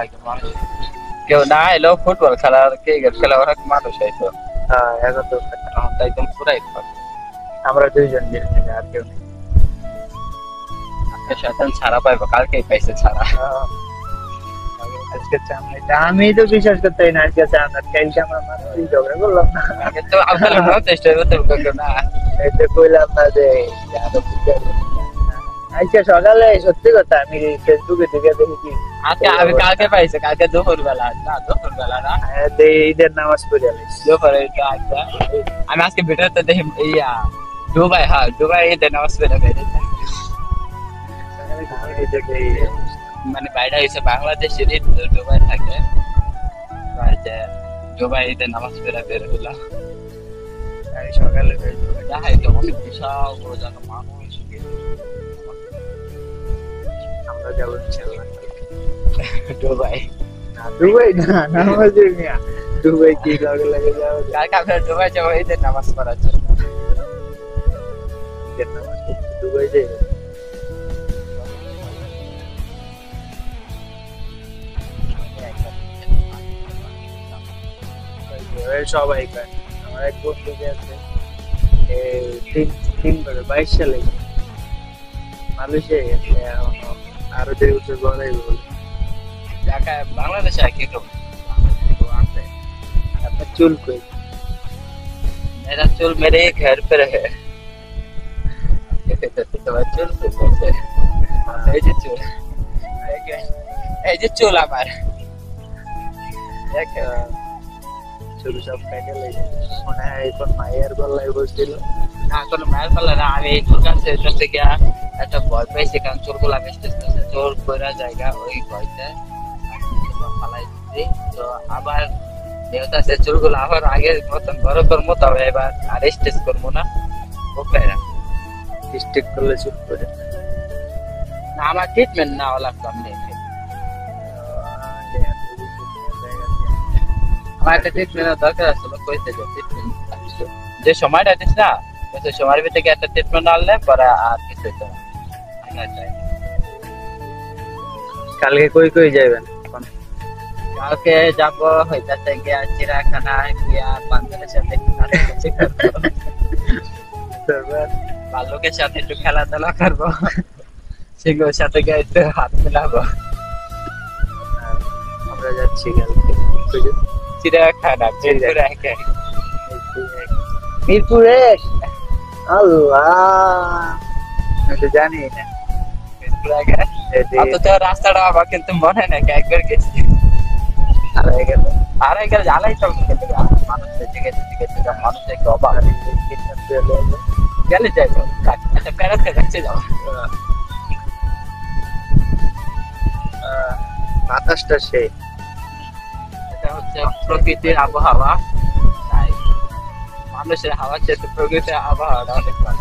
একজন মানুষ কেউ না এলেও ফুটবল খেলা ক্রিকেট খেলা অনেক মানুষ হয়তো হ্যাঁ এখন তো একদম পুরাই আমরা দুইজন গেছি আর কেউ নেই। আজকে শয়তান ছাড়া পাইবো কালকেই পাইছে ছাড়া আজকে চামড়া আমি তো বিশ্বাস করতে না আজকে চামড়া কালকে আমার মানুষই ঝগড়া করলাম না আগে তো আপনারা চেষ্টা করতে করতে না এই যে কইলাম না যে আজকে সকালে সত্যি কথা আমি ফেসবুকে দেখে দেখি আজকে আমি কালকে পাইছে কালকে দুপুর বেলা না দুপুর বেলা না ঈদের নামাজ পড়ে আলাইছি দুপুরে আমি আজকে ভিডিওতে দেখি ইয়া দুবাই হ্যাঁ দুবাই ঈদের নামাজ পড়ে বেরিয়েছে মানে বাইরে হয়েছে বাংলাদেশের ঈদ দুবাই থাকে দুবাই ঈদের নামাজ পড়ে বের হলাম সকালে অনেক বিশাল বড় জায়গা মানুষ আমরা যাবো দুবাই দুবাই না নামাজে মিয়া দুবাই কি লাগে লাগে যাবো কালকে আমরা দুবাই যাবো ঈদের নামাজ পড়ার জন্য দুবাই যাই সবাই আমার এক বন্ধু আছে 22 সালে মালয়েশিয়া গেছে আরো 2 বছর পরে ঢাকায় বাংলাদেশে কি করবো আপনার চুল কই मेरा चूल मेरे ही घर पे रहे তোমার চুল পেছে এই যে চুল এই যে চুল আমার দেখ চুল সব কেটে লেগে মনে হয় এখন মায়ের গলায় বসছিল না কোনো মায়ের পাল্লা না আমি এই চুল কাটতে যেতে গিয়া একটা ভয় পাইছি কারণ চুলগুলা বেসতে চোর কইরা জায়গা ওই ভয়তে ফালাই দিচ্ছি তো আবার যেহেতু আছে চুলগুলো আবার আগের মতন বড় করবো তবে এবার আর স্টেজ করবো না ওকে না স্টিক করলে চুল করে না আমার ট্রিটমেন্ট না লাগতো আমি আমার একটা ট্রিটমেন্টের দরকার আছে কইতে যে ট্রিটমেন্ট যে সময়টা দিস না সেই সময়ের ভিতরে একটা ট্রিটমেন্ট আনলে পরে আর কিছু হইতো না কালকে কই কই যাবেন কালকে যাবো হইতাছে গিয়া চিড়িয়াখানায় গিয়া বান্ধবের সাথে ভাল্লুকের সাথে একটু খেলাধুলা করবো সিংহের সাথে গিয়ে একটু হাত মিলাবো আমরা যাচ্ছি কালকে চিড়িয়াখানা মিরপুর এক আল্লাহ আমি তো জানি না তো রাস্তাটা আবার কিন্তু মনে নাকি একবার গেছি আড়াই গেলে জ্বালাই তো মানুষের দিকে মানুষের একটু অবাক গেলে যাই একটা প্যারাতে যাচ্ছে যাও বাতাসটা সেই এটা হচ্ছে প্রকৃতির আবহাওয়া তাই মানুষের হাওয়ার চেয়ে প্রকৃতির আবহাওয়াটা অনেক ভালো